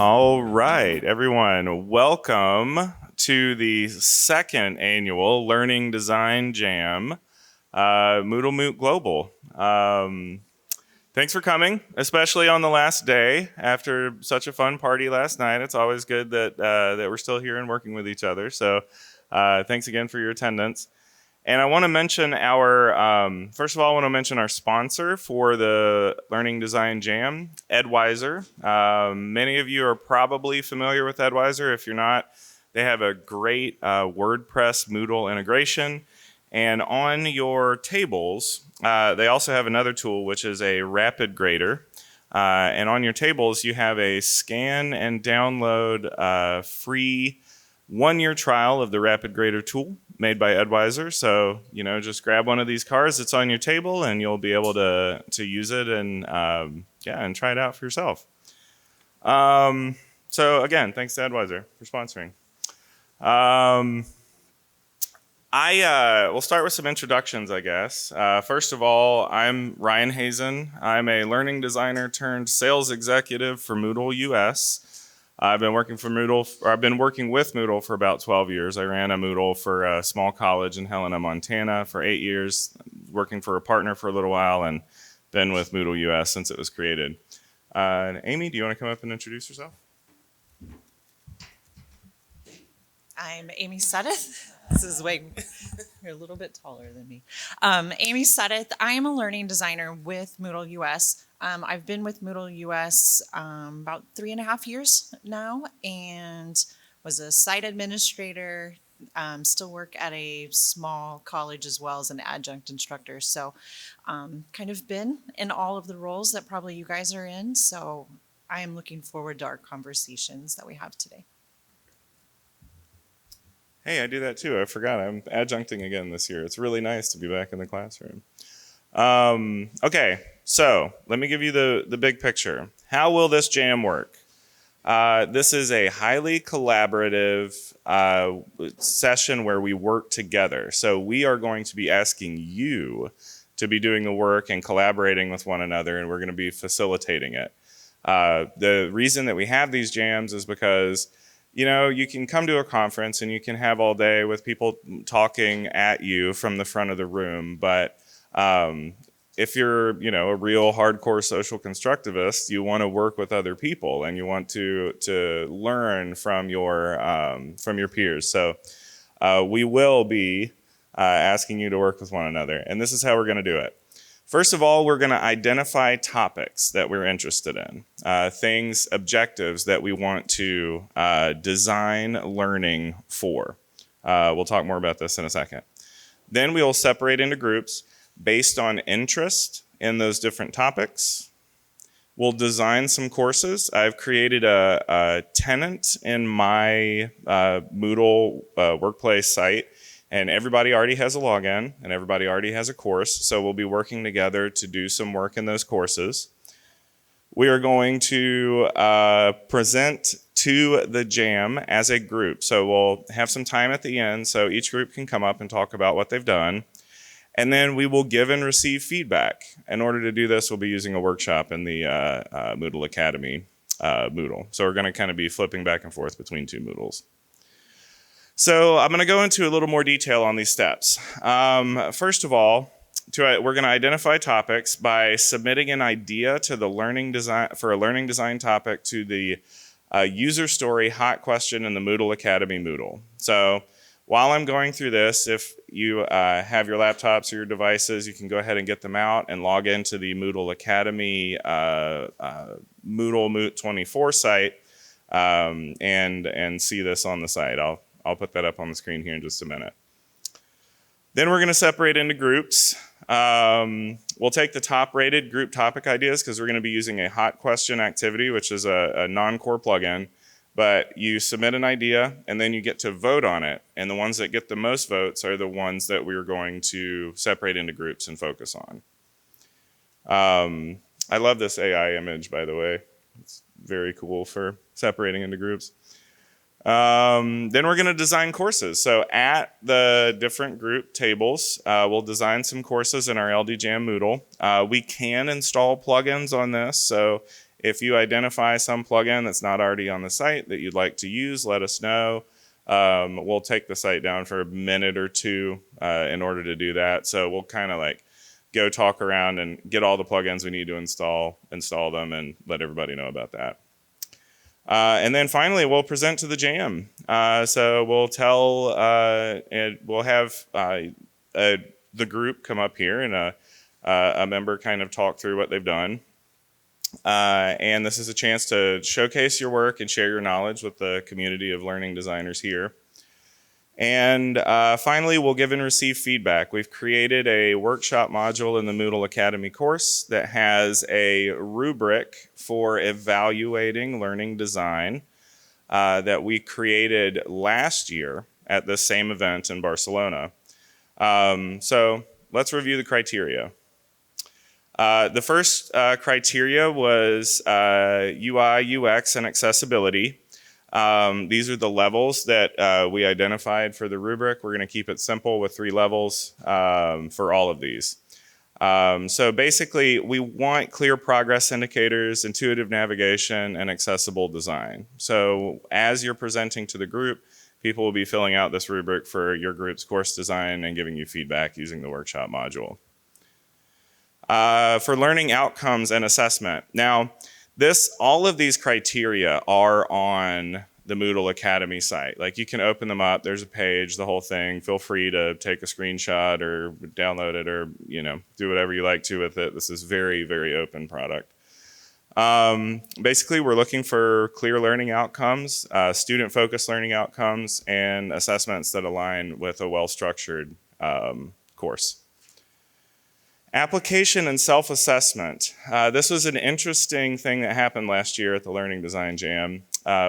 All right, everyone, welcome to the second annual Learning Design Jam, MoodleMoot Global. Thanks for coming, especially on the last day after such a fun party last night. It's always good that we're still here and working with each other. So thanks again for your attendance. And I want to mention first of all, I want to mention our sponsor for the Learning Design Jam, Edwiser. Many of you are probably familiar with Edwiser. If you're not, they have a great WordPress Moodle integration. And on your tables, they also have another tool, which is a rapid grader. And on your tables, you have a scan and download free one-year trial of the rapid grader tool made by Edwiser. So, just grab one of these cards that's on your table and you'll be able to use it and and try it out for yourself. So again, thanks to Edwiser for sponsoring. We'll start with some introductions, I guess. First of all, I'm Ryan Hazen. I'm a learning designer turned sales executive for Moodle US. I've been working with Moodle for about 12 years. I ran a Moodle for a small college in Helena, Montana for 8 years, working for a partner for a little while, and been with Moodle US since it was created. Amy, do you want to come up and introduce yourself? I'm Amy Sudduth. This is way, you're a little bit taller than me. Amy Sudduth. I am a learning designer with Moodle US. I've been with Moodle US about 3.5 years now and was a site administrator, still work at a small college as well as an adjunct instructor. So kind of been in all of the roles that probably you guys are in. So I am looking forward to our conversations that we have today. Hey, I do that too. I forgot. I'm adjuncting again this year. It's really nice to be back in the classroom. Okay, so let me give you the big picture. How will this jam work? This is a highly collaborative session where we work together. So we are going to be asking you to be doing the work and collaborating with one another, and we're going to be facilitating it. The reason that we have these jams is because you can come to a conference and you can have all day with people talking at you from the front of the room. But if you're, a real hardcore social constructivist, you want to work with other people and you want to learn from your peers. So we will be asking you to work with one another. And this is how we're going to do it. First of all, we're going to identify topics that we're interested in, objectives that we want to design learning for. We'll talk more about this in a second. Then we will separate into groups based on interest in those different topics. We'll design some courses. I've created a tenant in my Moodle workplace site. And everybody already has a login, and everybody already has a course, so we'll be working together to do some work in those courses. We are going to present to the jam as a group. So we'll have some time at the end, so each group can come up and talk about what they've done. And then we will give and receive feedback. In order to do this, we'll be using a workshop in the Moodle Academy Moodle. So we're going to kind of be flipping back and forth between two Moodles. So I'm going to go into a little more detail on these steps. First of all, we're going to identify topics by submitting an idea to the learning design topic to the user story hot question in the Moodle Academy Moodle. So while I'm going through this, if you have your laptops or your devices, you can go ahead and get them out and log into the Moodle Academy MoodleMoot 24 site and see this on the site. I'll put that up on the screen here in just a minute. Then we're going to separate into groups. We'll take the top-rated group topic ideas because we're going to be using a hot question activity, which is a non-core plugin. But you submit an idea, and then you get to vote on it. And the ones that get the most votes are the ones that we're going to separate into groups and focus on. I love this AI image, by the way. It's very cool for separating into groups. Then we're going to design courses. So at the different group tables, we'll design some courses in our LD Jam Moodle. We can install plugins on this. So If you identify some plugin that's not already on the site that you'd like to use, let us know. We'll take the site down for a minute or two in order to do that. So we'll kind of like go talk around and get all the plugins we need to install them, and let everybody know about that. And then finally, we'll present to the jam. So we'll tell, and we'll have the group come up here and a member kind of talk through what they've done. And this is a chance to showcase your work and share your knowledge with the community of learning designers here. And finally, we'll give and receive feedback. We've created a workshop module in the Moodle Academy course that has a rubric for evaluating learning design that we created last year at this same event in Barcelona. So let's review the criteria. The first criteria was UI, UX, and accessibility. These are the levels that we identified for the rubric. We're going to keep it simple with 3 levels for all of these. So basically, we want clear progress indicators, intuitive navigation, and accessible design. So as you're presenting to the group, people will be filling out this rubric for your group's course design and giving you feedback using the workshop module. For learning outcomes and assessment. Now, all of these criteria are on the Moodle Academy site. Like, you can open them up, there's a page, the whole thing. Feel free to take a screenshot or download it, or do whatever you like to with it. This is very, very open product. Basically, we're looking for clear learning outcomes, student-focused learning outcomes, and assessments that align with a well-structured course. Application and self-assessment. This was an interesting thing that happened last year at the Learning Design Jam.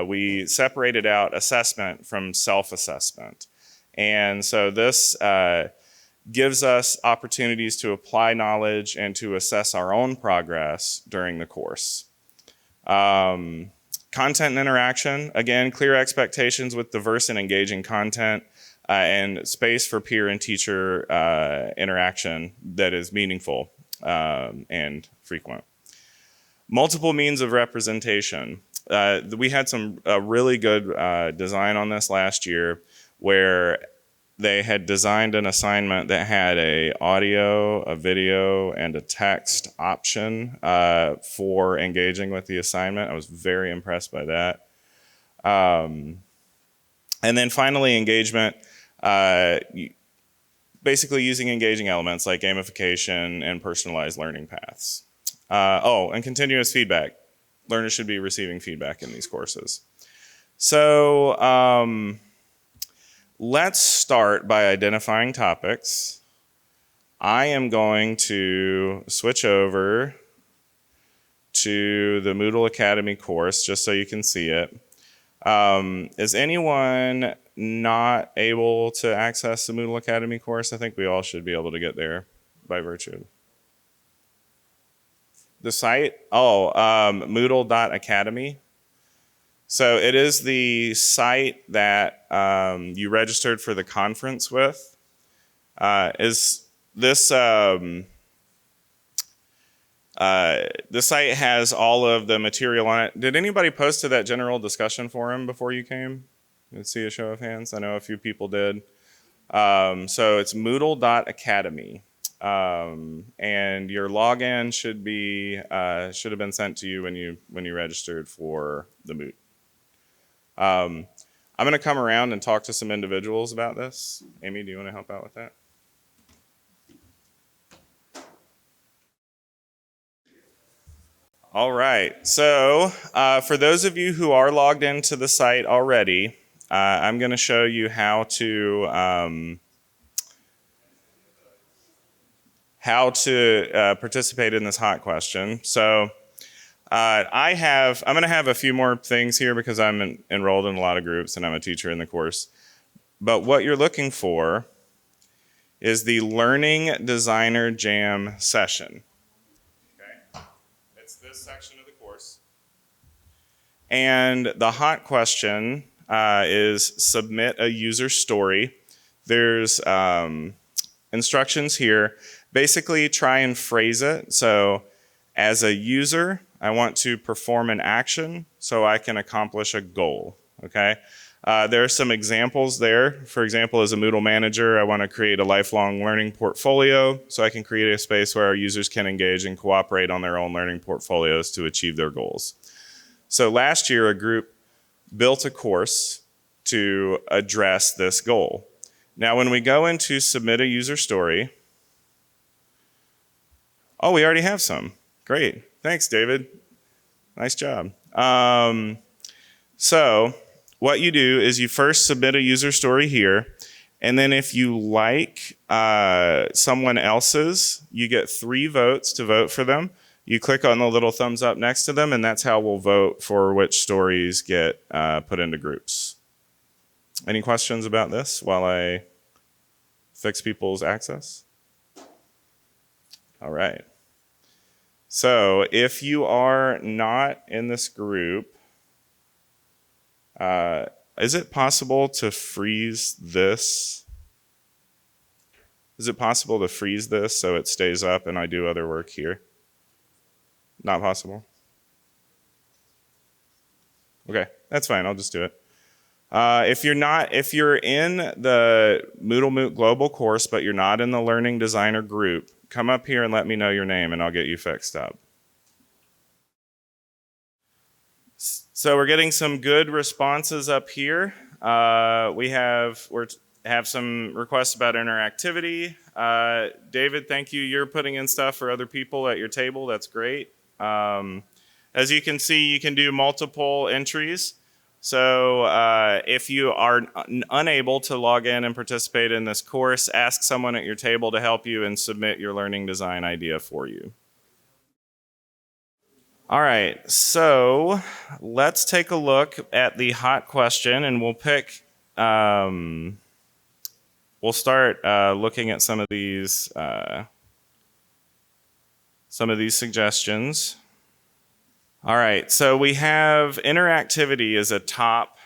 We separated out assessment from self-assessment. And so this gives us opportunities to apply knowledge and to assess our own progress during the course. Content and interaction. Again, clear expectations with diverse and engaging content. And space for peer and teacher interaction that is meaningful and frequent. Multiple means of representation. We had some really good design on this last year, where they had designed an assignment that had an audio, a video, and a text option for engaging with the assignment. I was very impressed by that. And then finally, engagement. Basically using engaging elements like gamification and personalized learning paths. And continuous feedback. Learners should be receiving feedback in these courses. So let's start by identifying topics. I am going to switch over to the Moodle Academy course just so you can see it. Is anyone not able to access the Moodle Academy course? I think we all should be able to get there by virtue. The site? Moodle.academy. So it is the site that you registered for the conference with. This site has all of the material on it. Did anybody post to that general discussion forum before you came? Let's see a show of hands. I know a few people did. So it's moodle.academy. And your login should have been sent to you when you registered for the Moot. I'm going to come around and talk to some individuals about this. Amy, do you want to help out with that? All right. So for those of you who are logged into the site already, I'm going to show you how to participate in this hot question. So I'm going to have a few more things here because I'm enrolled in a lot of groups and I'm a teacher in the course. But what you're looking for is the Learning Designer Jam session. Okay? It's this section of the course. And the hot question is submit a user story. There's instructions here. Basically, try and phrase it. So as a user, I want to perform an action so I can accomplish a goal, okay? There are some examples there. For example, as a Moodle manager, I want to create a lifelong learning portfolio so I can create a space where our users can engage and cooperate on their own learning portfolios to achieve their goals. So last year, a group built a course to address this goal. Now, when we go into submit a user story, oh, we already have some. Great. Thanks, David. Nice job. So what you do is you first submit a user story here, and then if you like someone else's, you get 3 votes to vote for them. You click on the little thumbs up next to them, and that's how we'll vote for which stories get put into groups. Any questions about this while I fix people's access? All right. So if you are not in this group, is it possible to freeze this? Is it possible to freeze this so it stays up and I do other work here? Not possible? Okay, that's fine. I'll just do it. If you're in the MoodleMoot Global course, but you're not in the Learning Designer group, come up here and let me know your name and I'll get you fixed up. So we're getting some good responses up here. We have some requests about interactivity. David, thank you. You're putting in stuff for other people at your table. That's great. As you can see, you can do multiple entries. So if you are unable to log in and participate in this course, ask someone at your table to help you and submit your learning design idea for you. All right, so let's take a look at the hot question, and we'll start looking at some of these suggestions. All right, so we have interactivity as a top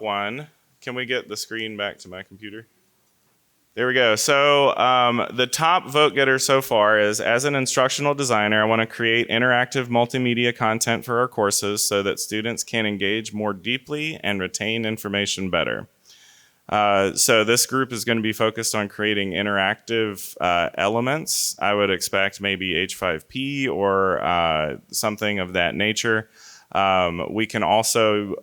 one. Can we get the screen back to my computer? There we go. So the top vote getter so far is, as an instructional designer, I want to create interactive multimedia content for our courses so that students can engage more deeply and retain information better. So this group is going to be focused on creating interactive elements. I would expect maybe H5P or something of that nature. We can also,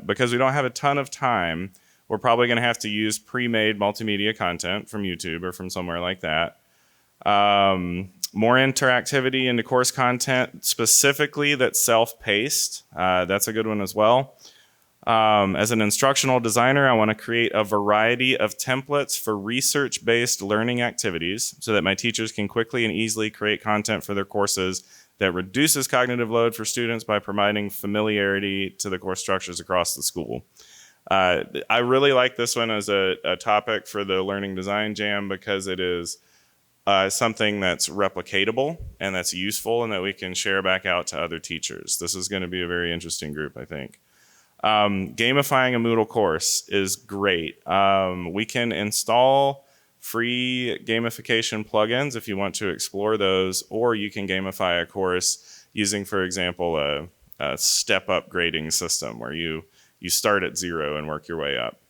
because we don't have a ton of time, we're probably going to have to use pre-made multimedia content from YouTube or from somewhere like that. More interactivity into course content, specifically that's self-paced. That's a good one as well. As an instructional designer, I want to create a variety of templates for research-based learning activities so that my teachers can quickly and easily create content for their courses that reduces cognitive load for students by providing familiarity to the course structures across the school. I really like this one as a topic for the Learning Design Jam because it is something that's replicatable and that's useful and that we can share back out to other teachers. This is going to be a very interesting group, I think. Gamifying a Moodle course is great. We can install free gamification plugins if you want to explore those, or you can gamify a course using, for example, a step-up grading system where you start at 0 and work your way up.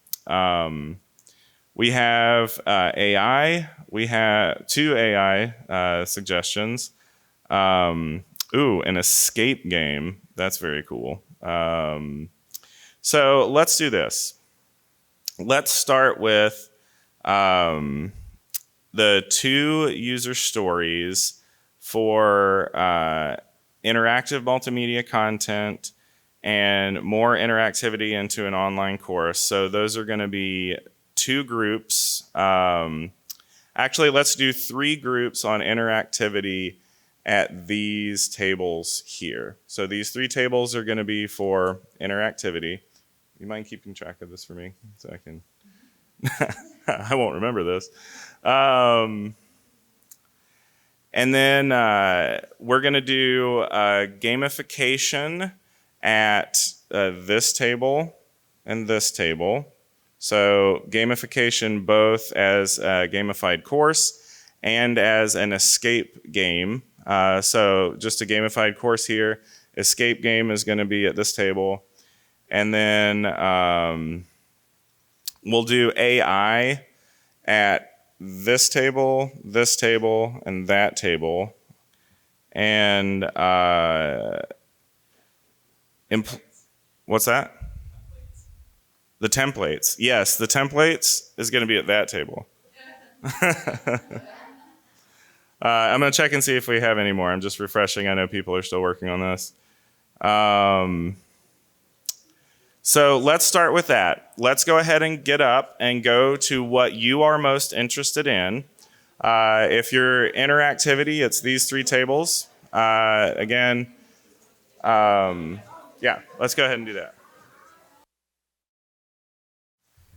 We have AI. We have 2 AI suggestions. An escape game. That's very cool. So let's do this. Let's start with the 2 user stories for interactive multimedia content and more interactivity into an online course. So those are going to be 2 groups. Actually, let's do 3 groups on interactivity at these tables here. So these 3 tables are going to be for interactivity. You mind keeping track of this for me so I can... I won't remember this. And then we're going to do gamification at this table and this table. So gamification both as a gamified course and as an escape game. So just a gamified course here. Escape game is going to be at this table. And then we'll do AI at this table, and that table. And what's that? The templates. Yes, the templates is going to be at that table. I'm going to check and see if we have any more. I'm just refreshing. I know people are still working on this. So let's start with that. Let's go ahead and get up and go to what you are most interested in. If your interactivity, it's these three tables. Again, yeah, let's go ahead and do that.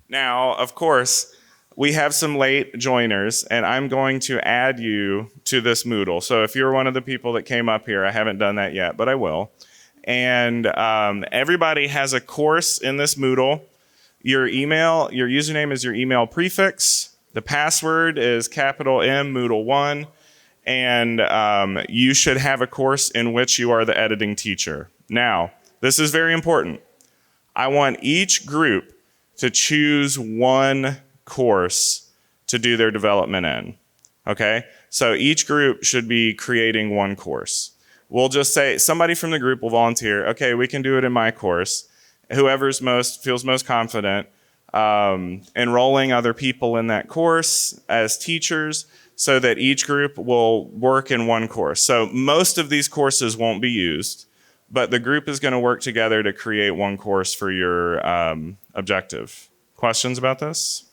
Now, of course, we have some late joiners, and I'm going to add you to this Moodle. So if you're one of the people that came up here, I haven't done that yet, but I will. And everybody has a course in this Moodle. Your username is your email prefix. The password is capital M Moodle1. And you should have a course in which you are the editing teacher. Now, this is very important. I want each group to choose one course to do their development in. Okay? So each group should be creating one course. We'll just say, somebody from the group will volunteer, okay, we can do it in my course. Whoever's feels most confident, enrolling other people in that course as teachers so that each group will work in one course. So most of these courses won't be used, but the group is going to work together to create one course for your objective. Questions about this?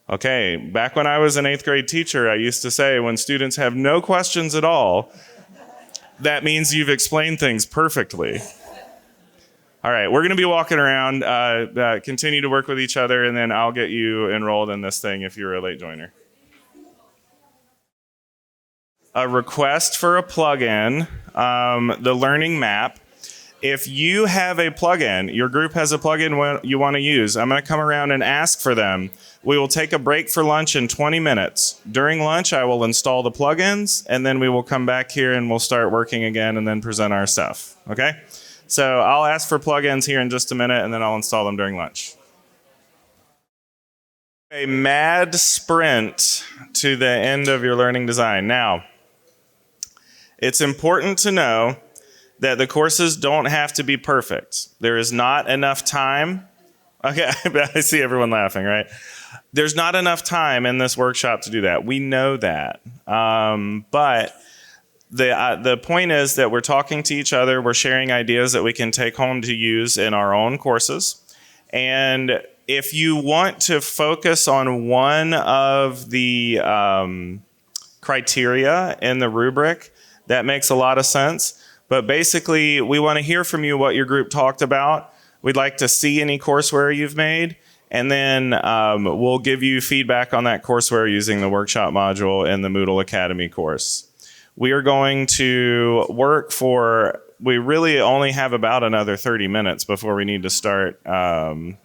Okay, back when I was an 8th grade teacher, I used to say when students have no questions at all, that means you've explained things perfectly. All right, we're going to be walking around, continue to work with each other, and then I'll get you enrolled in this thing if you're a late joiner. A request for a plugin, the learning map. If you have a plugin, your group has a plugin you want to use, I'm going to come around and ask for them. We will take a break for lunch in 20 minutes. During lunch, I will install the plugins, and then we will come back here and we'll start working again and then present our stuff, okay? So I'll ask for plugins here in just a minute, and then I'll install them during lunch. A mad sprint to the end of your learning design. Now, it's important to know that the courses don't have to be perfect. There is not enough time. Okay, I see everyone laughing, right? There's not enough time in this workshop to do that. We know that. But the point is that we're talking to each other. We're sharing ideas that we can take home to use in our own courses. And if you want to focus on one of the criteria in the rubric, that makes a lot of sense. But basically, we want to hear from you what your group talked about. We'd like to see any courseware you've made. And then we'll give you feedback on that courseware using the workshop module in the Moodle Academy course. We are going to work we really only have about another 30 minutes before we need to start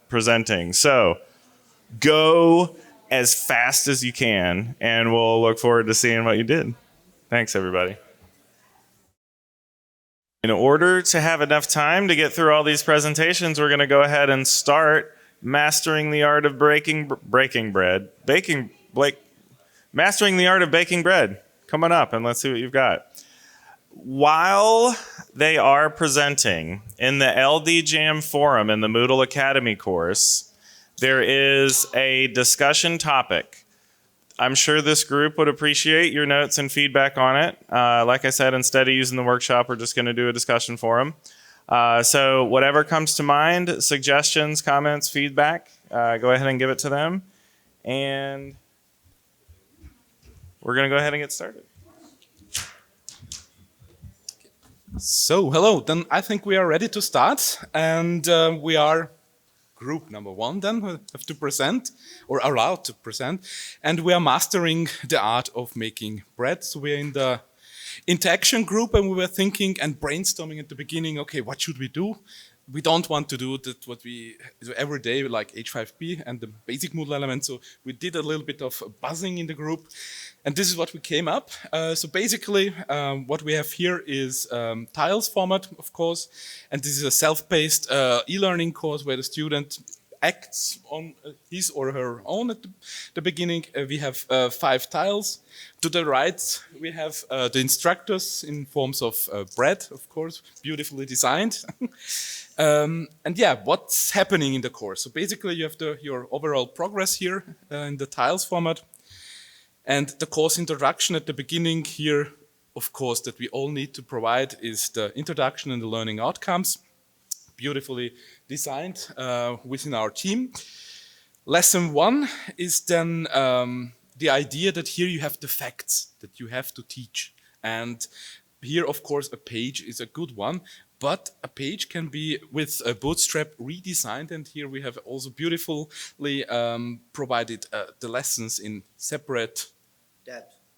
presenting. So go as fast as you can, and we'll look forward to seeing what you did. Thanks, everybody. In order to have enough time to get through all these presentations, we're going to go ahead and start mastering the art of mastering the art of baking bread. Come on up and let's see what you've got. While they are presenting in the LD Jam forum in the Moodle Academy course, there is a discussion topic. I'm sure this group would appreciate your notes and feedback on it. Like I said, instead of using the workshop, we're just going to do a discussion forum. So whatever comes to mind, suggestions, comments, feedback, go ahead and give it to them. And we're going to go ahead and get started. So, hello, then I think we are ready to start. And we are group number 1 then, who have to present, or are allowed to present. And we are mastering the art of making bread. So we are in the interaction group, and we were thinking and brainstorming at the beginning, okay, what should we do? we don't want to do that what we do every day, like H5P and the basic Moodle element. So we did a little bit of buzzing in the group, and this is what we came up. So basically, what we have here is tiles format, of course, and this is a self-paced e-learning course where the student acts on his or her own at the beginning. We have 5 tiles. To the right, we have the instructors in forms of bread, of course, beautifully designed. And yeah, what's happening in the course? So basically, you have your overall progress here in the tiles format. And the course introduction at the beginning here, of course, that we all need to provide is the introduction and the learning outcomes, beautifully designed within our team. Lesson 1 is then the idea that here you have the facts that you have to teach. And here, of course, a page is a good one, but a page can be with a Bootstrap redesigned. And here we have also beautifully provided the lessons in separate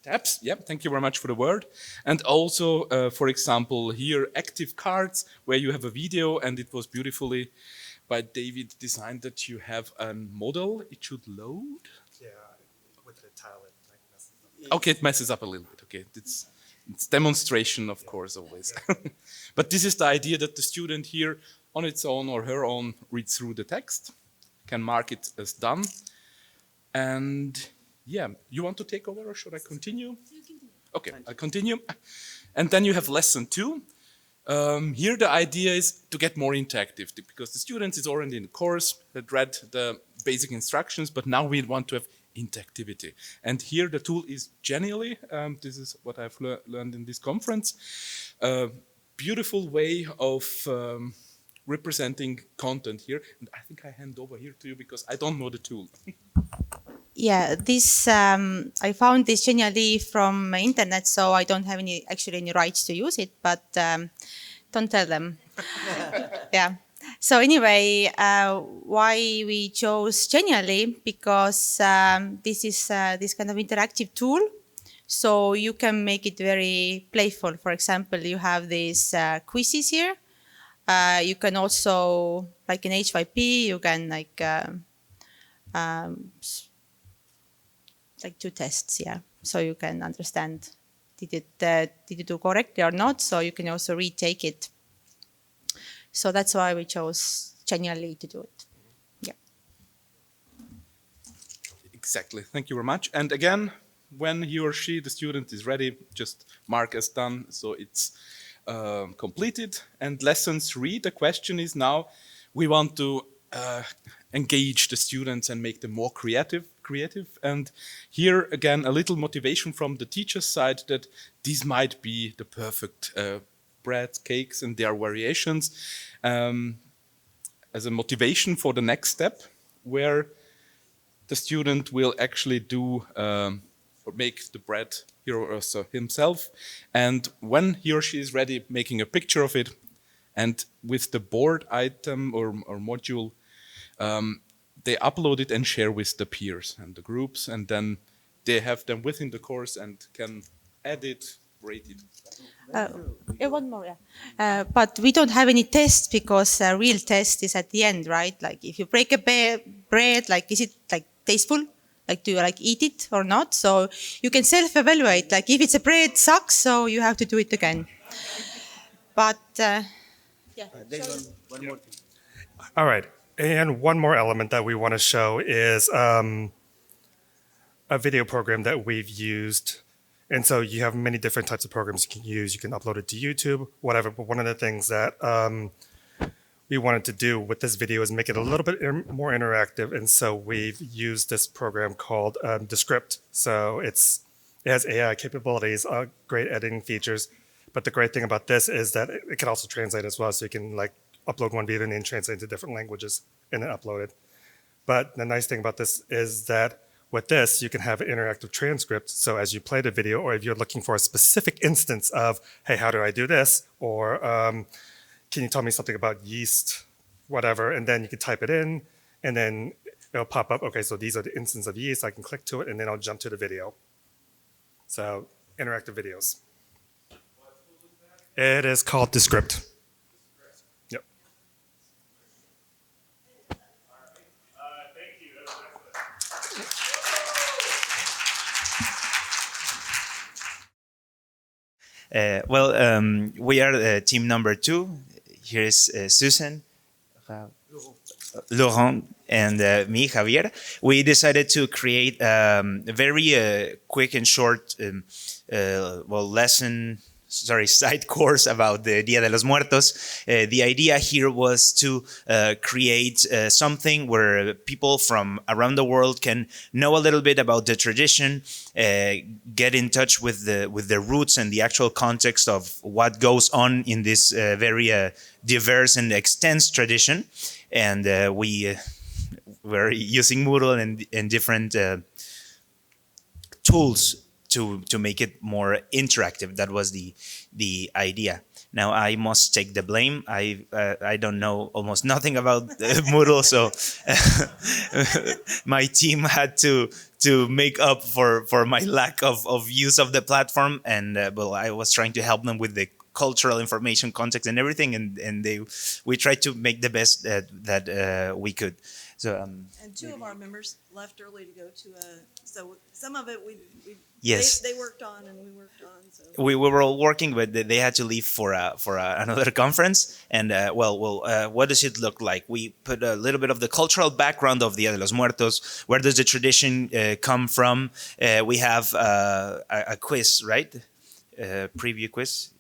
tabs. Yeah, thank you very much for the word. And also, for example, here active cards where you have a video, and it was beautifully by David designed that you have a model. It should load. Yeah, with the tile it like messes up. Okay, it messes up a little bit. Okay, it's demonstration, of course, always. But this is the idea that the student here on its own or her own reads through the text, can mark it as done. And yeah, you want to take over or should I continue? Okay, I'll continue. And then you have lesson 2. Here the idea is to get more interactive because the students is already in the course that read the basic instructions, but now we want to have interactivity. And here the tool is Genially. This is what I've learned in this conference. Beautiful way of representing content here. And I think I hand over here to you because I don't know the tool. Yeah, this I found this Genially from internet, so I don't have any rights to use it, but don't tell them. Yeah. So anyway, why we chose Genially? Because this is this kind of interactive tool, so you can make it very playful. For example, you have these quizzes here. You can also, like in H5P, you can like 2 tests, yeah. So you can understand did you do correctly or not. So you can also retake it. So that's why we chose Genially to do it. Yeah. Exactly. Thank you very much. And again, when he or she, the student, is ready, just mark as done. So it's completed. And lesson 3, the question is now, we want to engage the students and make them more creative. And here, again, a little motivation from the teacher's side that these might be the perfect bread, cakes, and their variations as a motivation for the next step, where the student will actually do or make the bread here or so himself. And when he or she is ready, making a picture of it, and with the board item or module, they upload it and share with the peers and the groups, and then they have them within the course and can edit, rate it. One more, yeah. But we don't have any tests because a real test is at the end, right? Like if you break a bread, like is it like tasteful? Like do you like eat it or not? So you can self-evaluate. Like if it's a bread sucks, so you have to do it again. But yeah. There's one more thing. All right. And one more element that we want to show is a video program that we've used. And so you have many different types of programs you can use. You can upload it to YouTube, whatever. But one of the things that we wanted to do with this video is make it a little bit more interactive. And so we've used this program called Descript. So it has AI capabilities, great editing features. But the great thing about this is that it can also translate as well. So you can like upload one video and then translate into different languages and then upload it. But the nice thing about this is that with this, you can have an interactive transcript. So as you play the video, or if you're looking for a specific instance of, hey, how do I do this? Or can you tell me something about yeast, whatever? And then you can type it in and then it'll pop up. Okay, so these are the instances of yeast. I can click to it and then I'll jump to the video. So interactive videos. It is called Descript. Yep. We are team number 2. Here is Susan, Laurent, and me, Javier. We decided to create a very quick and short side course about the Dia de los Muertos. The idea here was to create something where people from around the world can know a little bit about the tradition, get in touch with the roots and the actual context of what goes on in this very diverse and extensive tradition. And we're using Moodle and different tools to make it more interactive. That was the idea. Now I must take the blame. I don't know almost nothing about Moodle, so my team had to make up for my lack of use of the platform, and I was trying to help them with the cultural information, context, and everything, and we tried to make the best that we could. So and two of our members left early to go to so some of it yes, they worked on and we worked on. So we were all working, but they had to leave for another conference. And what does it look like? We put a little bit of the cultural background of Dia de los Muertos. Where does the tradition come from? We have a quiz, right? Preview quiz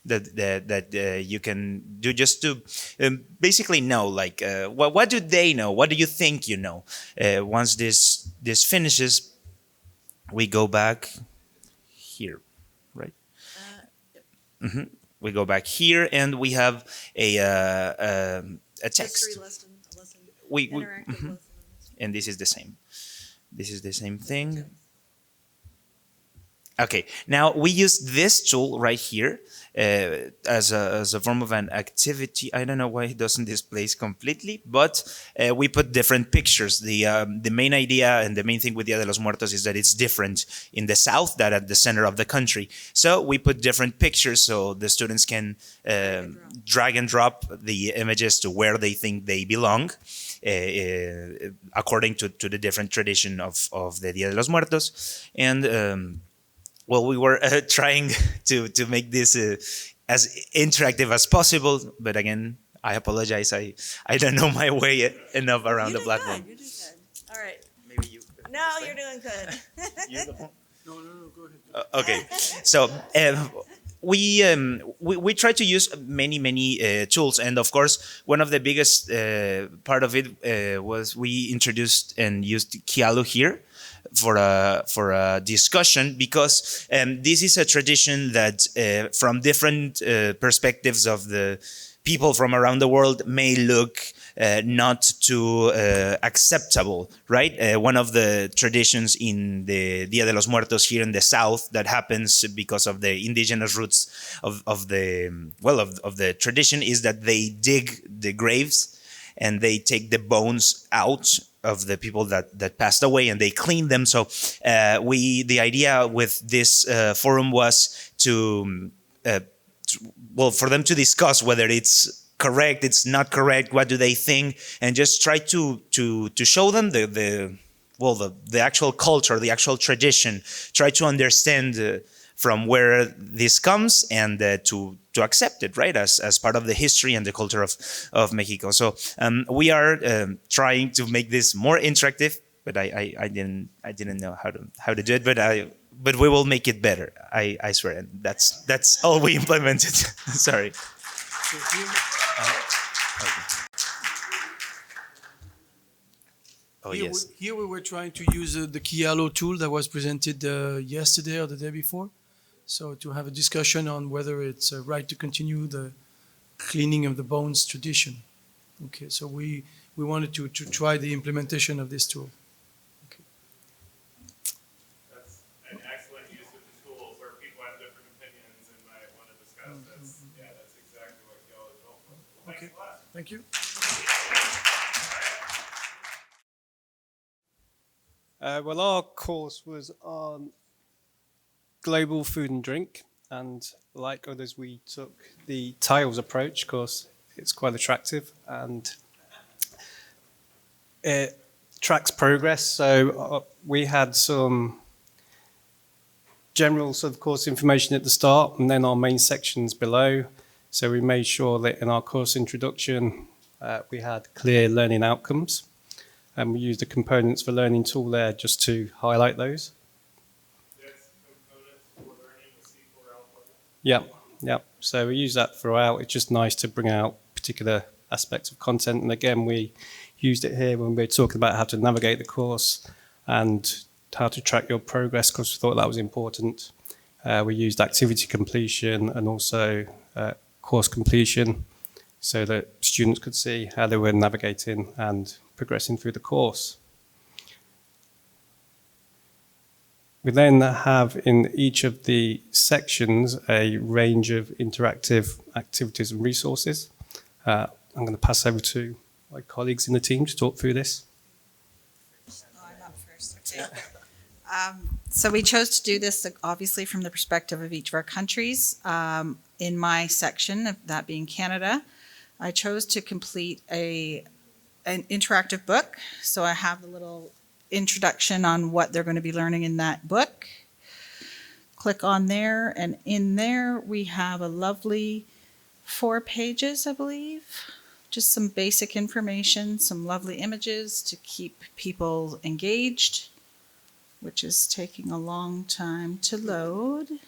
that you can do just to basically know, like, what do they know? What do you think you know? Once this finishes, we go back here, right? yep. We go back here, and we have a text. History lesson. We Interactive lesson. and this is the same. This is the same thing. Okay, now we use this tool right here as a form of an activity. I don't know why it doesn't display completely, but we put different pictures. The main idea and the main thing with Dia de los Muertos is that it's different in the south than at the center of the country. So we put different pictures so the students can drag and drop the images to where they think they belong, according to the different tradition of the Dia de los Muertos. And we were trying to make this as interactive as possible, but again, I apologize. I don't know my way enough around the platform. Good. You did good. All right. Maybe you. No, you're doing good. No, go ahead. Okay, so we try to use many tools, and of course, one of the biggest part of it was we introduced and used Kialo here for a discussion, because this is a tradition that from different perspectives of the people from around the world may look not too acceptable, right? One of the traditions in the Dia de los Muertos here in the south that happens because of the indigenous roots of the tradition is that they dig the graves and they take the bones out of the people that passed away, and they clean them. So the idea with this forum was for them to discuss whether it's correct, it's not correct, what do they think, and just try to show them the actual culture, the actual tradition, try to understand from where this comes, and to accept it, right, as part of the history and the culture of Mexico. So we are trying to make this more interactive, but I didn't know how to do it, but we will make it better. I swear, and that's all we implemented. Sorry. Here we were trying to use the Kialo tool that was presented yesterday or the day before. So to have a discussion on whether it's right to continue the cleaning of the bones tradition. Okay, so we wanted to try the implementation of this tool. Okay. That's an excellent use of the tool where people have different opinions and might want to discuss. That's exactly what y'all is built for. Thanks a lot. Thank you. Our course was on global food and drink, and like others, we took the tiles approach because it's quite attractive and it tracks progress. So we had some general sort of course information at the start and then our main sections below. So we made sure that in our course introduction, we had clear learning outcomes. And we used the components for learning tool there just to highlight those. Yeah, yeah. So we use that throughout. It's just nice to bring out particular aspects of content. And again, we used it here when we were talking about how to navigate the course and how to track your progress, because we thought that was important. We used activity completion and also course completion so that students could see how they were navigating and progressing through the course. We then have in each of the sections a range of interactive activities and resources. I'm going to pass over to my colleagues in the team to talk through this. I'm up first. Okay. So we chose to do this obviously from the perspective of each of our countries. In my section, that being Canada, I chose to complete an interactive book. So I have the little introduction on what they're going to be learning in that book. Click on there, and in there we have a lovely 4 pages, I believe. Just some basic information, some lovely images to keep people engaged, which is taking a long time to load.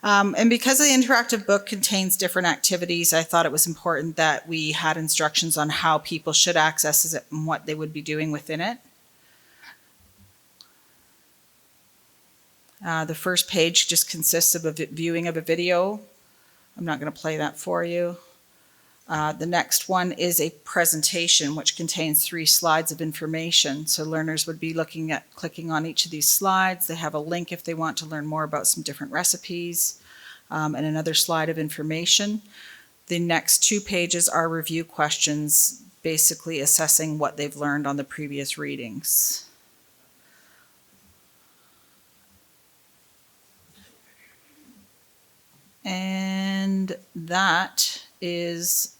And because the interactive book contains different activities, I thought it was important that we had instructions on how people should access it and what they would be doing within it. The first page just consists of a viewing of a video. I'm not going to play that for you. The next one is a presentation, which contains 3 slides of information. So learners would be clicking on each of these slides. They have a link if they want to learn more about some different recipes, and another slide of information. The next 2 pages are review questions, basically assessing what they've learned on the previous readings. And that is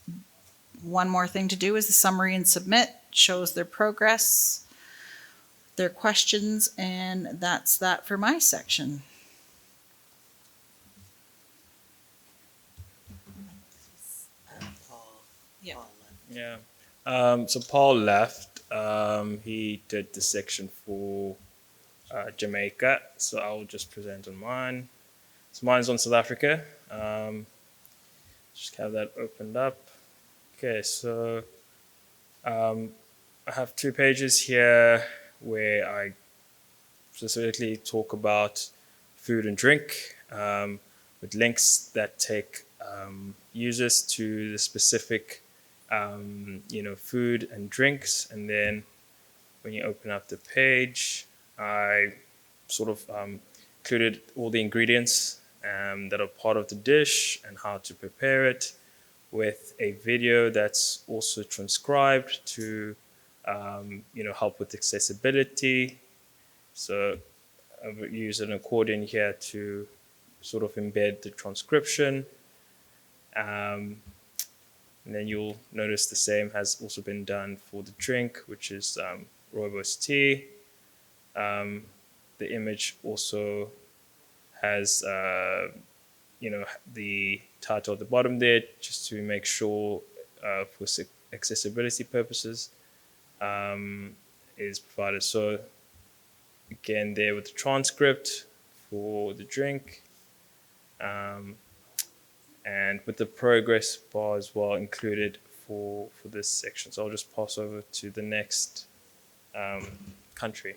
one more thing to do is the summary and submit, shows their progress, their questions, and that's that for my section. Yeah. So Paul left. He did the section for Jamaica, so I'll just present on mine. So mine's on South Africa. Just have that opened up. Okay, so I have 2 pages here where I specifically talk about food and drink with links that take users to the specific food and drinks. And then when you open up the page, I sort of included all the ingredients that are part of the dish and how to prepare it, with a video that's also transcribed to help with accessibility. So I've used an accordion here to sort of embed the transcription. And then you'll notice the same has also been done for the drink, which is rooibos tea. The image also has the title at the bottom there, just to make sure for accessibility purposes is provided. So again, there with the transcript for the drink, and with the progress bar as well included for this section. So I'll just pass over to the next country.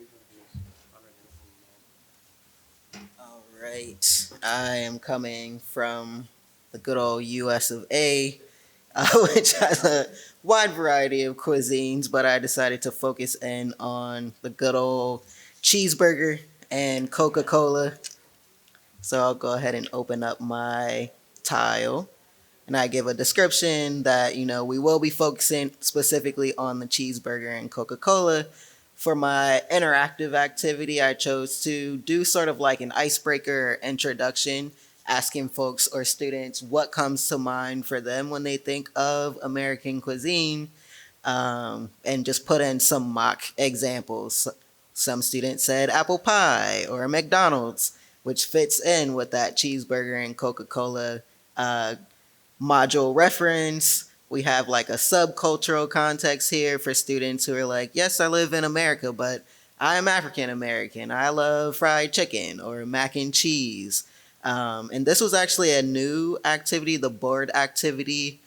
All right, I am coming from the good old US of A, which has a wide variety of cuisines, but I decided to focus in on the good old cheeseburger and Coca-Cola. So I'll go ahead and open up my tile, and I give a description that, we will be focusing specifically on the cheeseburger and Coca-Cola. For my interactive activity, I chose to do sort of like an icebreaker introduction, asking folks or students what comes to mind for them when they think of American cuisine. and just put in some mock examples. Some students said apple pie or McDonald's, which fits in with that cheeseburger and Coca-Cola module reference. We have like a subcultural context here for students who are like, yes, I live in America, but I am African American. I love fried chicken or mac and cheese. And this was actually a new activity, the board activity,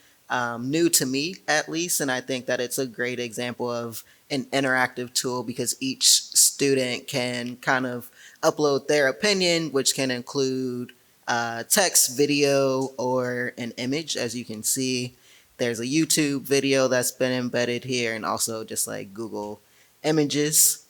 new to me at least. And I think that it's a great example of an interactive tool because each student can kind of upload their opinion, which can include text, video, or an image. As you can see, there's a YouTube video that's been embedded here and also just like Google Images.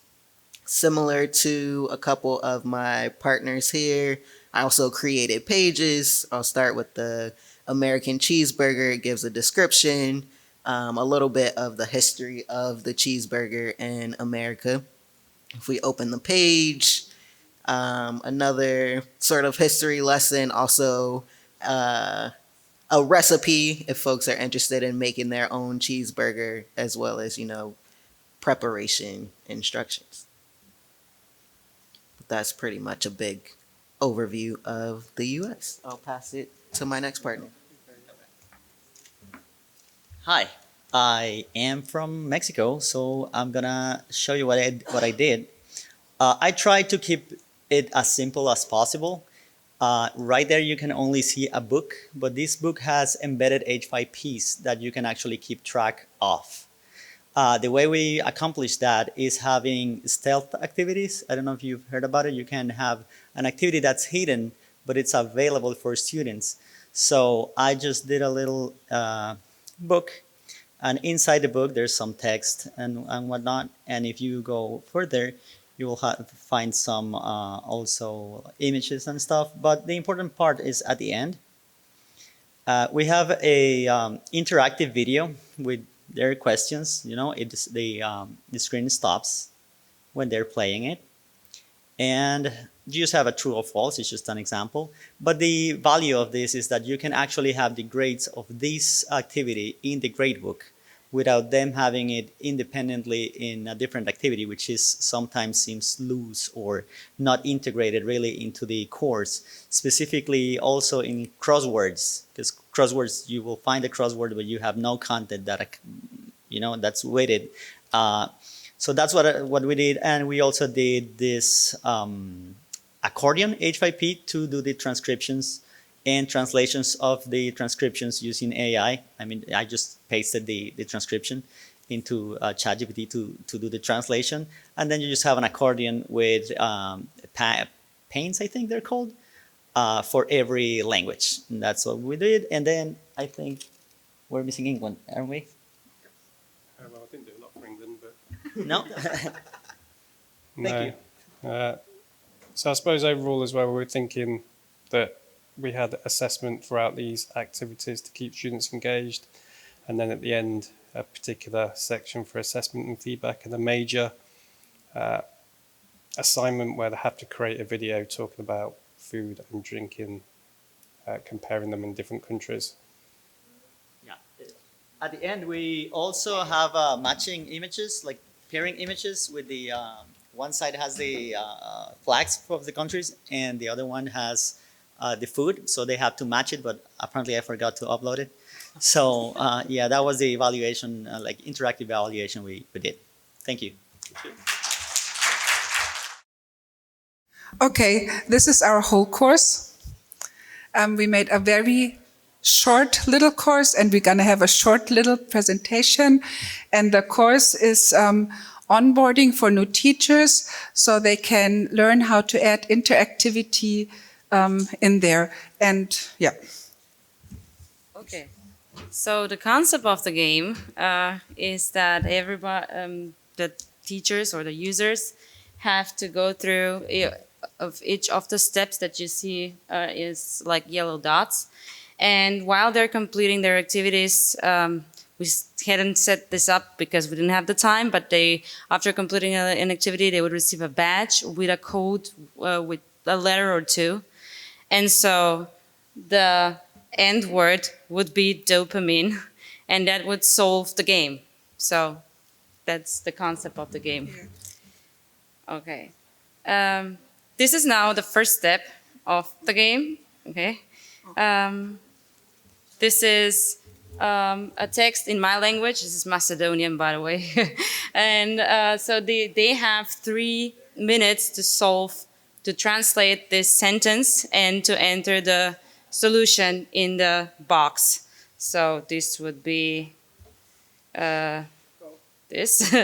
Similar to a couple of my partners here, I also created pages. I'll start with the American cheeseburger. It gives a description, a little bit of the history of the cheeseburger in America. If we open the page, another sort of history lesson, also a recipe if folks are interested in making their own cheeseburger, as well as, preparation instructions. That's pretty much a big overview of the US. I'll pass it to my next partner. Hi, I am from Mexico, so I'm gonna show you what I did. I tried to keep it as simple as possible. Right there you can only see a book, but this book has embedded H5Ps that you can actually keep track of. The way we accomplish that is having stealth activities. I don't know if you've heard about it. You can have an activity that's hidden, but it's available for students. So I just did a little book, and inside the book there's some text and whatnot. And if you go further, you will find some also images and stuff. But the important part is at the end. We have a interactive video with their questions. The screen stops when they're playing it. And you just have a true or false, it's just an example. But the value of this is that you can actually have the grades of this activity in the gradebook without them having it independently in a different activity, which is sometimes seems loose or not integrated really into the course. Specifically also in crosswords, because crosswords, you will find a crossword, but you have no content that, that's weighted. So that's what we did. And we also did this accordion H5P to do the transcriptions and translations of the transcriptions using AI. I just pasted the transcription into ChatGPT to do the translation. And then you just have an accordion with panes, I think they're called, for every language. And that's what we did. And then I think we're missing England, aren't we? Well, I didn't do a lot for England, but... No? Thank you. So I suppose overall as well, we were thinking that we had assessment throughout these activities to keep students engaged. And then at the end, a particular section for assessment and feedback, and a major assignment where they have to create a video talking about food and drinking, comparing them in different countries. Yeah. At the end, we also have matching images, like pairing images with the one side has the flags of the countries and the other one has the food. So they have to match it, but apparently I forgot to upload it. So yeah, that was the evaluation, like interactive evaluation we did. Thank you. Okay, this is our whole course. We made a very short little course and we're gonna have a short little presentation. And the course is onboarding for new teachers so they can learn how to add interactivity in there. And yeah. Okay, so the concept of the game is that everybody, the teachers or the users have to go through of each of the steps that you see is like yellow dots. And while they're completing their activities, we hadn't set this up because we didn't have the time, but after completing an activity, they would receive a badge with a code with a letter or two. And so the end word would be dopamine, and that would solve the game. So that's the concept of the game. Okay. This is now the first step of the game. Okay. This is a text in my language. This is Macedonian, by the way. And so they have 3 minutes to translate this sentence and to enter the solution in the box. So this would be this.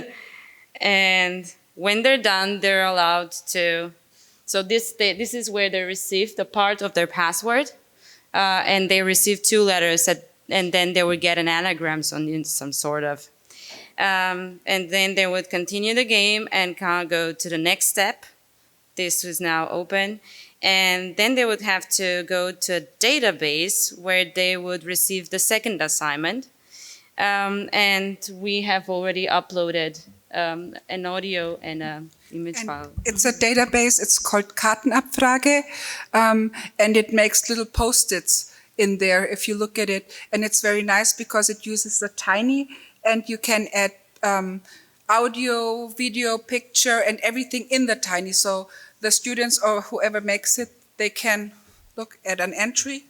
And when they're done, they're allowed to. So this is where they receive the part of their password, and they receive 2 letters, and then they would get an anagram, some sort of. And then they would continue the game and kind of go to the next step. This was now open. And then they would have to go to a database where they would receive the second assignment. And we have already uploaded an audio and an image file. It's a database. It's called Kartenabfrage, and it makes little post-its in there if you look at it. And it's very nice because it uses the Tiny, and you can add audio, video, picture, and everything in the Tiny. So the students or whoever makes it, they can look at an entry,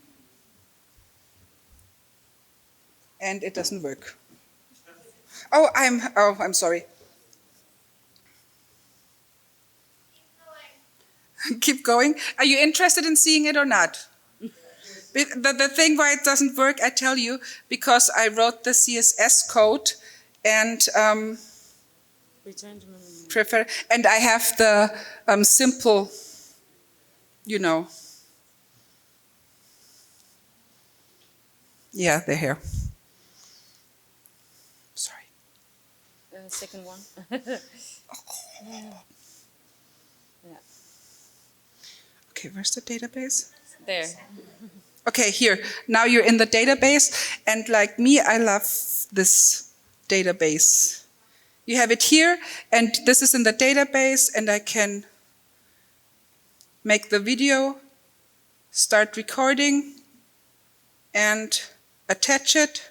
and it doesn't work. Oh, I'm sorry. Keep going. Are you interested in seeing it or not? The thing why it doesn't work, I tell you, because I wrote the CSS code and and I have the simple, you know. Yeah, they're here. Sorry. Second one. Yeah. Okay, where's the database? There. Okay, here. Now you're in the database, and like me, I love this database. You have it here, and this is in the database, and I can make the video, start recording, and attach it,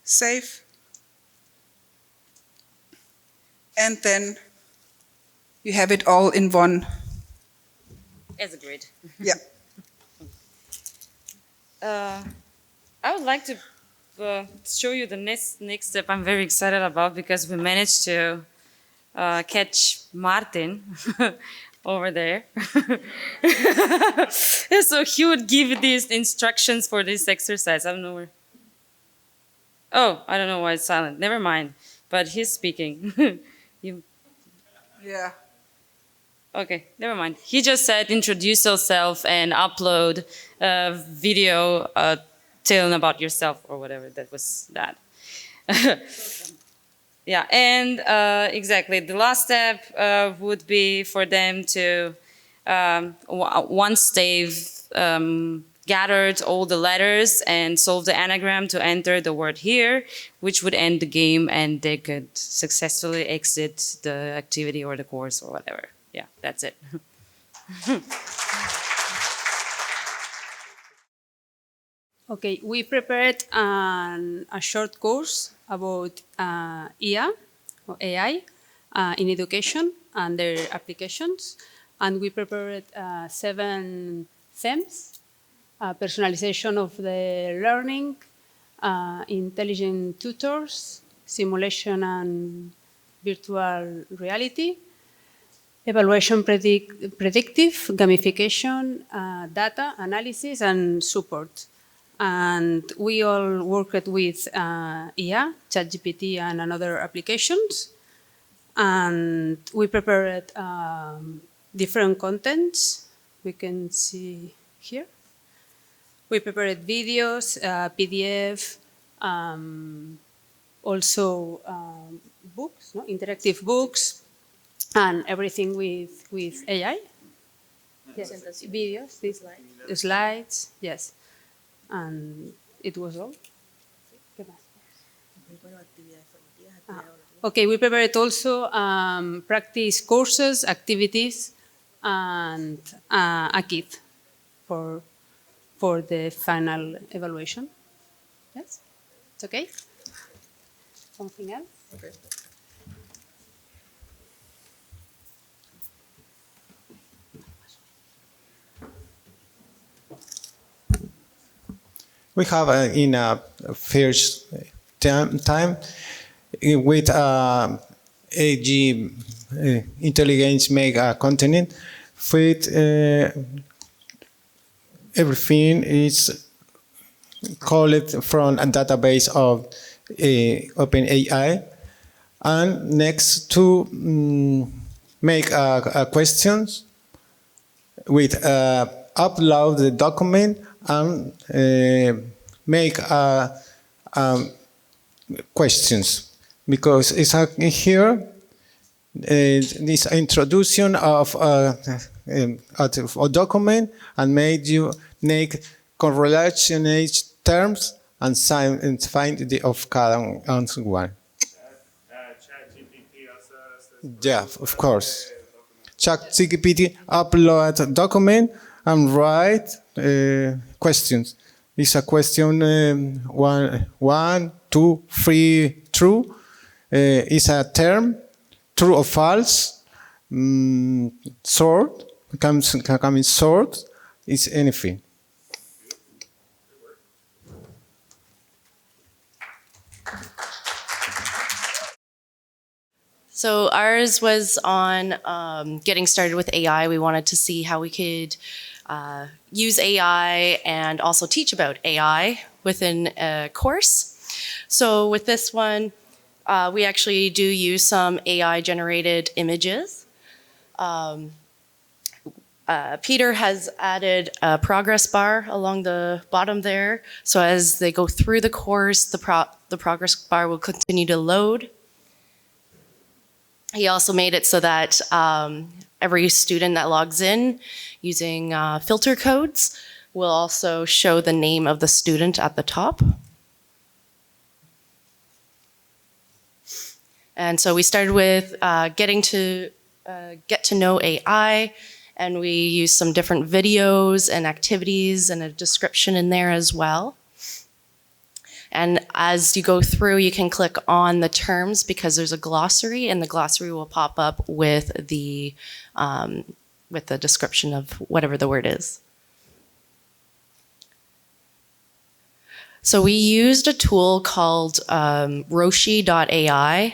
save, and then you have it all in one. As a grid. Yeah. I would like to show you the next step I'm very excited about, because we managed to catch Martin over there. So he would give these instructions for this exercise. I don't know where. Oh, I don't know why it's silent. Never mind. But he's speaking. Yeah. Okay, never mind. He just said introduce yourself and upload a video telling about yourself or whatever. That was that. Yeah, and exactly. The last step would be for them to, once they've gathered all the letters and solved the anagram, to enter the word here, which would end the game, and they could successfully exit the activity or the course or whatever. Yeah, that's it. Okay, we prepared a short course about IA or AI in education and their applications, and we prepared 7 themes: personalization of the learning, intelligent tutors, simulation and virtual reality, evaluation predictive, gamification, data analysis, and support. And we all worked with IA, ChatGPT, and another applications. And we prepared different contents. We can see here. We prepared videos, PDF, also books, no? Interactive books, and everything with AI. Yes, videos, these slides, yes. And it was all. Okay, we prepared also practice courses, activities, and a kit for the final evaluation. Yes, it's okay. something else. Okay. We have in a first time with AG intelligence make a content with everything is called from a database of OpenAI, and next to make questions with upload the document and make questions, because it's here this introduction of a document and made you make correlationate terms and find the of cada one. Yeah, of course. ChatGPT upload document and write questions. It's a question 1, 2, 3, true. It's a term, true or false. Short, comes in short. It's anything. So ours was on getting started with AI. We wanted to see how we could use AI and also teach about AI within a course. So with this one, we actually do use some AI-generated images. Peter has added a progress bar along the bottom there. So as they go through the course, the progress bar will continue to load. He also made it so that every student that logs in using filter codes will also show the name of the student at the top. And so we started with getting to get to know AI, and we used some different videos and activities and a description in there as well. And as you go through, you can click on the terms because there's a glossary, and the glossary will pop up with the description of whatever the word is. So we used a tool called Roshi.ai.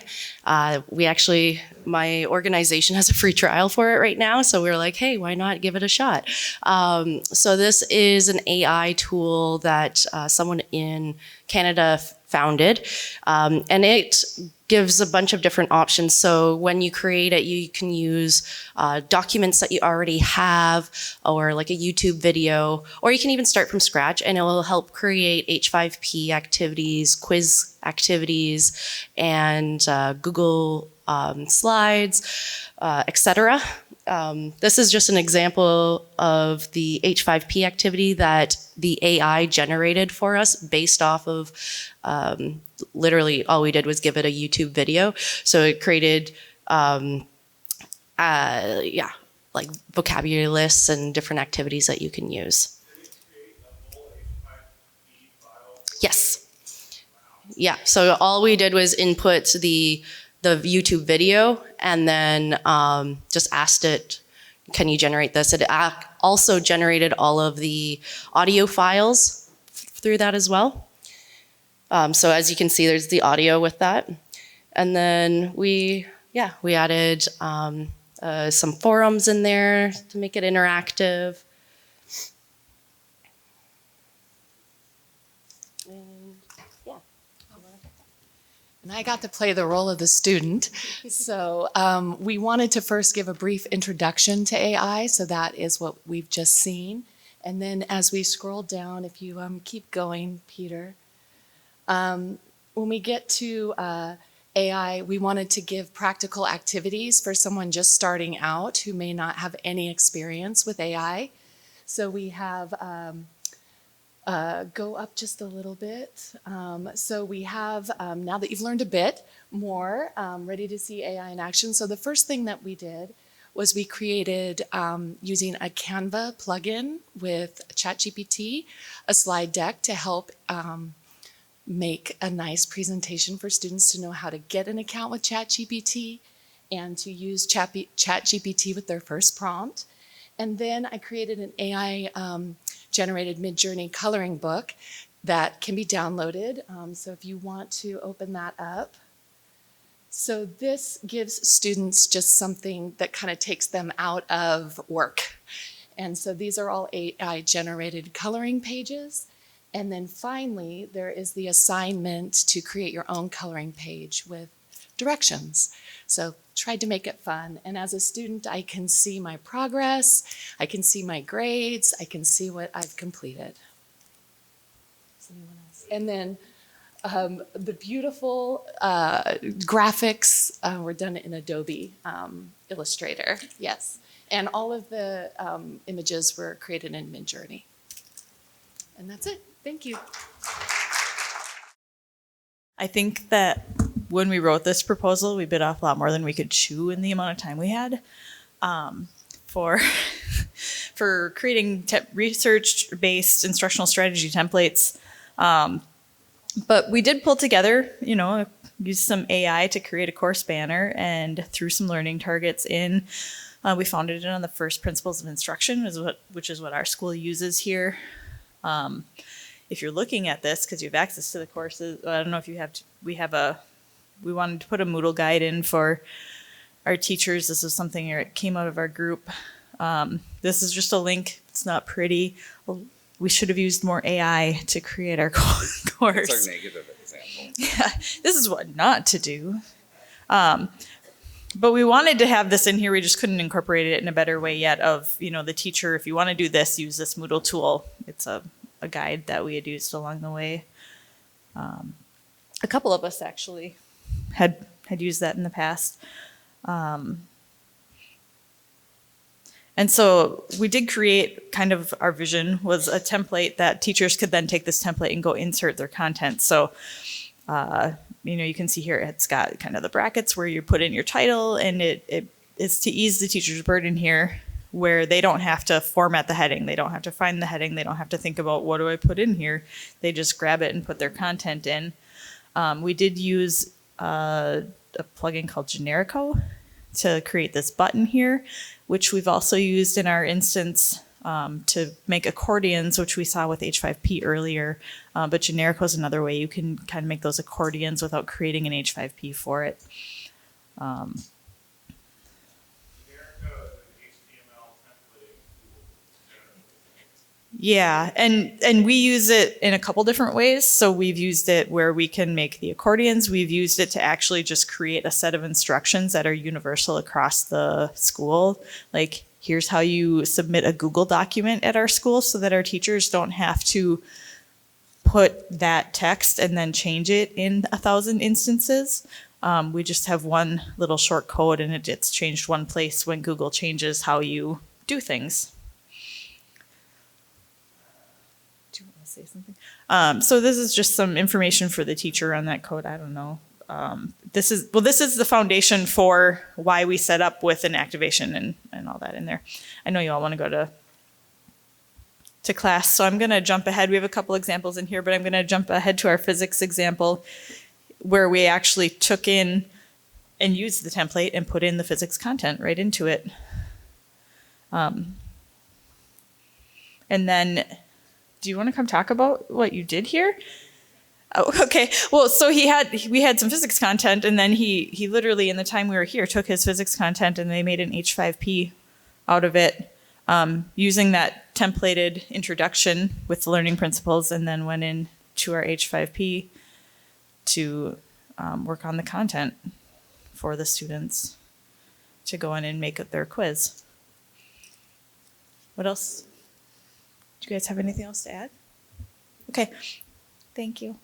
My organization has a free trial for it right now, so we were like, hey, why not give it a shot? So this is an AI tool that someone in Canada founded, and it gives a bunch of different options. So when you create it, you can use documents that you already have, or like a YouTube video, or you can even start from scratch, and it will help create H5P activities, quiz activities, and Google slides, etc. This is just an example of the H5P activity that the AI generated for us based off of literally all we did was give it a YouTube video. So it created like vocabulary lists and different activities that you can use. Yes. Yeah, so all we did was input the YouTube video, and then just asked it, can you generate this? It also generated all of the audio files through that as well. So as you can see, there's the audio with that. And then we added some forums in there to make it interactive. And I got to play the role of the student. So we wanted to first give a brief introduction to AI. So that is what we've just seen. And then as we scroll down, if you keep going, Peter, when we get to AI, we wanted to give practical activities for someone just starting out who may not have any experience with AI. So we have go up just a little bit. So we have, now that you've learned a bit more, ready to see AI in action. So the first thing that we did was we created, using a Canva plugin with ChatGPT, a slide deck to help make a nice presentation for students to know how to get an account with ChatGPT and to use ChatGPT with their first prompt. And then I created an AI generated Midjourney coloring book that can be downloaded. So if you want to open that up. So this gives students just something that kind of takes them out of work. And so these are all AI generated coloring pages. And then finally, there is the assignment to create your own coloring page with directions. So tried to make it fun. And as a student, I can see my progress, I can see my grades, I can see what I've completed. Does anyone else? And then the beautiful graphics were done in Adobe Illustrator, yes. And all of the images were created in Midjourney. And that's it. Thank you. I think that when we wrote this proposal, we bit off a lot more than we could chew in the amount of time we had for creating research-based instructional strategy templates. But we did pull together, use some AI to create a course banner and threw some learning targets in. We founded it on the first principles of instruction, which is what our school uses here. If you're looking at this, because you have access to the courses, I don't know if you have to, we wanted to put a Moodle guide in for our teachers. This is something that came out of our group. This is just a link. It's not pretty. We should have used more AI to create our course. That's our negative example. Yeah, this is what not to do. But we wanted to have this in here. We just couldn't incorporate it in a better way yet of, the teacher, if you want to do this, use this Moodle tool. It's a guide that we had used along the way. A couple of us actually had used that in the past. And so we did create kind of our vision was a template that teachers could then take this template and go insert their content. So, you can see here it's got kind of the brackets where you put in your title, and it is to ease the teacher's burden here, where they don't have to format the heading. They don't have to find the heading. They don't have to think about what do I put in here. They just grab it and put their content in. We did use a plugin called Generico to create this button here, which we've also used in our instance to make accordions, which we saw with H5P earlier. But Generico is another way you can kind of make those accordions without creating an H5P for it. Yeah, and we use it in a couple different ways. So we've used it where we can make the accordions. We've used it to actually just create a set of instructions that are universal across the school. Like, here's how you submit a Google document at our school so that our teachers don't have to put that text and then change it in 1,000 instances. We just have one little short code, and it gets changed one place when Google changes how you do things. Say something. So this is just some information for the teacher on that code. I don't know. This is the foundation for why we set up with an activation and all that in there. I know you all want to go to class, so I'm going to jump ahead. We have a couple examples in here, but I'm going to jump ahead to our physics example where we actually took in and used the template and put in the physics content right into it. And then, do you want to come talk about what you did here? Oh, okay. Well, so we had some physics content, and then he literally, in the time we were here, took his physics content and they made an H5P out of it using that templated introduction with the learning principles, and then went into our H5P to work on the content for the students to go in and make their quiz. What else? Do you guys have anything else to add? Okay, thank you.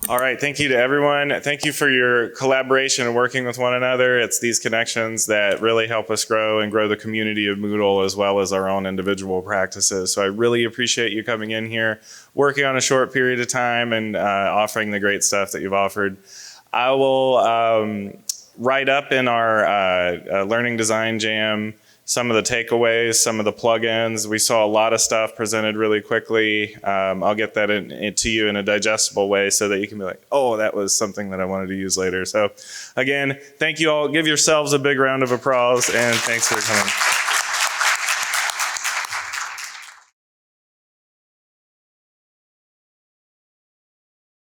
All right, thank you to everyone. Thank you for your collaboration and working with one another. It's these connections that really help us grow and grow the community of Moodle as well as our own individual practices. So I really appreciate you coming in here, working on a short period of time, and offering the great stuff that you've offered. I will write up in our Learning Design Jam some of the takeaways, some of the plugins. We saw a lot of stuff presented really quickly. I'll get that to you in a digestible way so that you can be like, oh, that was something that I wanted to use later. So again, thank you all. Give yourselves a big round of applause, and thanks for coming.